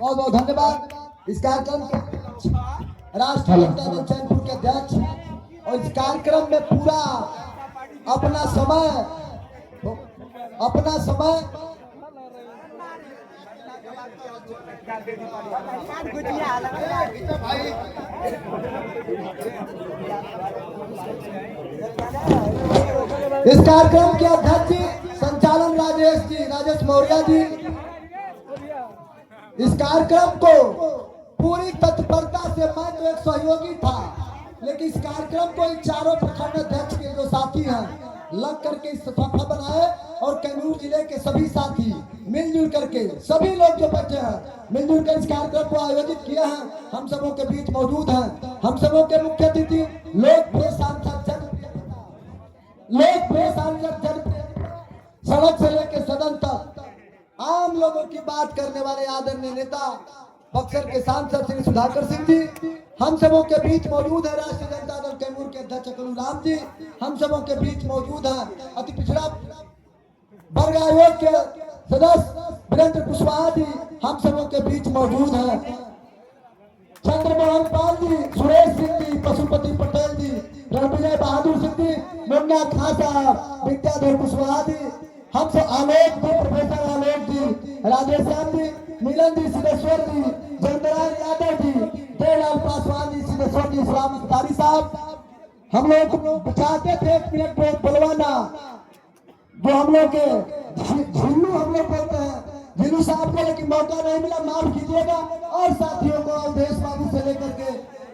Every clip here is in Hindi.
बहुत बहुत धन्यवाद। इस कार्यक्रम के राष्ट्रीय जनता दल चैनपुर के अध्यक्ष और इस कार्यक्रम में पूरा अपना समय इस कार्यक्रम के अध्यक्ष जी संचालन राजेश मौर्य जी इस कार्यक्रम को पूरी तत्परता से, मैं तो एक सहयोगी था, लेकिन इस कार्यक्रम को इन चारों प्रखंड अध्यक्ष के जो साथी हैं लग करके इस सफल बनाए और कैमूर जिले के सभी साथी मिलजुल करके, सभी लोग जो बैठे हैं मिलजुल कर इस कार्यक्रम को आयोजित किया है। हम सबों के बीच मौजूद हैं हम सबों के मुख्य अतिथि लोकप्रिय सांसद सड़क से लेकर सदन तक आम लोगों की बात करने वाले आदरणीय नेता बक्सर के सांसद श्री सुधाकर सिंह जी हम सबों के बीच मौजूद है। राष्ट्रीय जनता दल कैमूर के अध्यक्ष अकलू राम जी हम सबों के बीच मौजूद है। अति पिछड़ा वर्ग आयोग के सदस्य वीरेंद्र कुशवाहा जी हम सबों के बीच मौजूद है। चंद्रमोहन पाल जी, सुरेश सिंह जी, पशुपति पटेल जी, रणविजय बहादुर सिंह जी, मुन्ना खां साहब, विद्याधर कुशवाहा जी, हम सब आलोक जी, प्रोफेसर आलोक जी, राजेश श्याम जी, मिलन जी, सिद्धेश्वर जी, जयंतराय यादव जी, जयलाल पासवान जी, सिद्धेश्वर जी, इस्लाम अख्तारी साहब। हम लोग चाहते थे 1 मिनट में बोलवाना जो हम लोग के झिल्लू हम लोग बोलते हैं झिल्लू साहब को, लेकिन मौका नहीं मिला, माफ कीजिएगा। और साथियों को अवधेश बाबू से लेकर के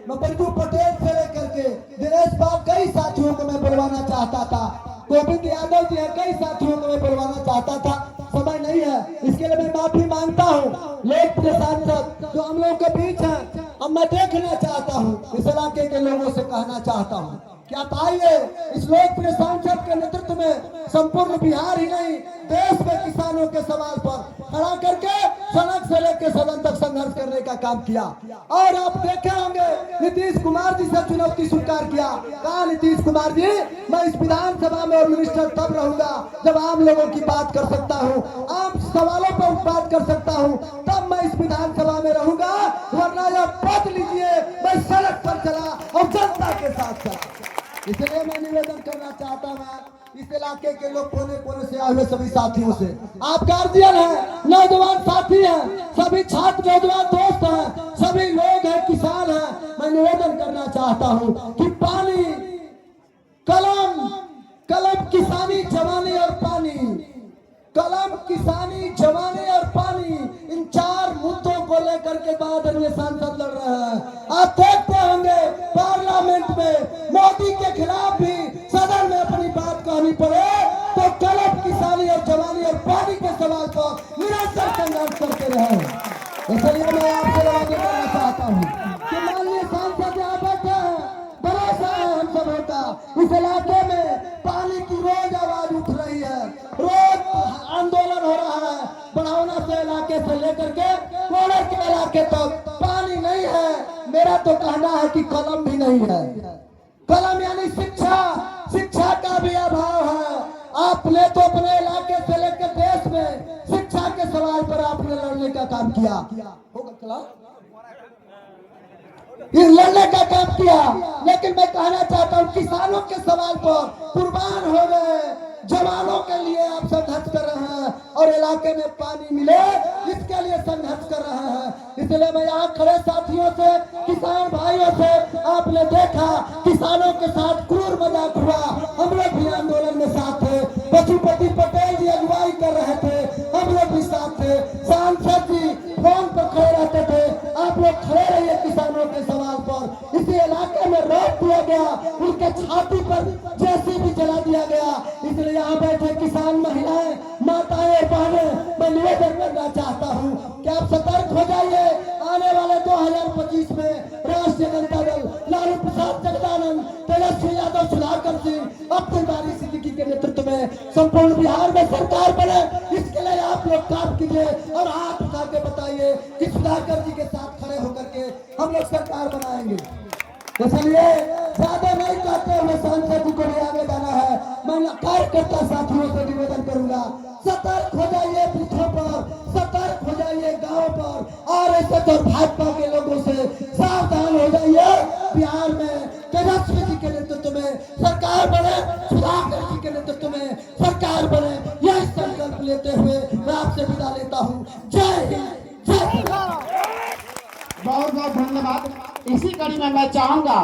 बंजू पटेल से लेकर के दिनेश बाबू, कई साथियों को मैं बुलवाना चाहता था, गोविंद यादव जी है, कई साथियों को मैं बुलवाना चाहता था, समय नहीं है, इसके लिए मैं माफी मांगता हूँ। लोकप्रिय सांसद जो हम लोगों के बीच है, अब मैं देखना चाहता हूँ, इस इलाके के लोगों से कहना चाहता हूँ कि आप आइए, इस लोकप्रिय सांसद के नेतृत्व में संपूर्ण बिहार ही नहीं देश में किसानों के सवाल पर खड़ा करके सड़क से लेकर सदन तक संघर्ष करने का काम किया। और आप देखे होंगे नीतीश कुमार जी से चुनौती स्वीकार किया। कहा नीतीश कुमार जी, मैं इस विधानसभा में और मिनिस्टर तब रहूंगा जब आम लोगों की बात कर सकता हूँ, आम सवालों पर बात कर सकता हूँ, तब मैं इस विधानसभा में रहूंगा, वरना यह पद लीजिए मैं सड़क पर चला और जनता के साथ चला। इसलिए मैं निवेदन करना चाहता हूँ इस इलाके के लोग कोने कोने से आए हुए सभी साथियों से, आप गार्जियन हैं, नौजवान साथी हैं, सभी छात्र नौजवान दोस्त हैं, सभी लोग हैं, किसान हैं, मैं निवेदन करना चाहता हूँ कि पानी, कलम, कलम किसानी जवानी और पानी, कलम किसानी जवानी और पानी, इन 4 मुद्दों को लेकर के आदरणीय सांसद लड़ रहे हैं। आप देखते होंगे पार्लियामेंट में मोदी के खिलाफ भी सदन में अपनी बात कहनी पड़े तो कलम किसानी और जवानी और पानी के सवाल पर निरंतर संघर्ष करते रहे। इसलिए मैं आपसे आगे करना चाहता हूँ कि माननीय सांसद यहाँ बैठे हैं, भरोसा है हम सबों का, इस इलाके में पानी की रोज आवाज उठ रही है, रोज आंदोलन हो रहा है, बढ़ावना से इलाके से लेकर के कोने के इलाके तक पानी नहीं है। मेरा तो कहना है कि कलम भी नहीं है। कलम यानी शिक्षा, शिक्षा का भी अभाव है। आपने तो अपने इलाके से लेकर देश में शिक्षा के सवाल पर आपने लड़ने का काम किया, ये लड़ने का काम किया, लेकिन मैं कहना चाहता हूँ किसानों के सवाल पर कुर्बान हो गए जवानों के लिए आप संघर्ष कर रहे हैं और इलाके में पानी मिले इसके लिए संघर्ष कर रहे हैं। इसलिए मैं यहाँ खड़े साथियों से, किसान भाइयों से, आपने देखा किसानों के साथ क्रूर मजाक हुआ, हम लोग भी आंदोलन में साथ थे, पशुपति पटेल जी अगुवाई कर रहे थे, हम लोग भी साथ थे, सांसद जी फोन पर खड़े रहते थे, आप लोग खड़े रहिए किसानों के सवाल पर। इसी इलाके में रोक दिया गया, उनके छाती पर जेसीबी चला दिया गया। इसलिए यहाँ बैठे किसान महिलाएं, माताएं, बहनें, मैं निवेदन करना चाहता हूँ कि आप सतर्क हो जाइए। आने वाले 2025 में राष्ट्रीय जनता दल लालू प्रसाद जगदानंद, तेजस्वी यादव, सुधाकर सिंह, अब्दुल बारी सिद्दीकी के नेतृत्व में संपूर्ण बिहार में सरकार बने, इसके लिए आप लोग काम कीजिए और हाथ उठा के बताइए कि सुधाकर जी के साथ खड़े होकर के हम लोग सरकार बनाएंगे। इसलिए ज्यादा नहीं कहते हुए सांसद जी को भी आगे जाना है। मैं कार्यकर्ता साथियों से निवेदन करूंगा, सतर्क हो जाइए बूथों पर, सतर्क हो जाइए गाँव पर, और कांग्रेस और भाजपा के लोगों से सावधान हो जाइए। बिहार में तेजस्वी जी के नेतृत्व में सरकार बने, सुधाकर जी के नेतृत्व में सरकार बने, यह संकल्प लेते हुए मैं आपसे विदा लेता हूँ। जय हिंद, जय भारत। बहुत बहुत धन्यवाद। इसी कड़ी में मैं चाहूंगा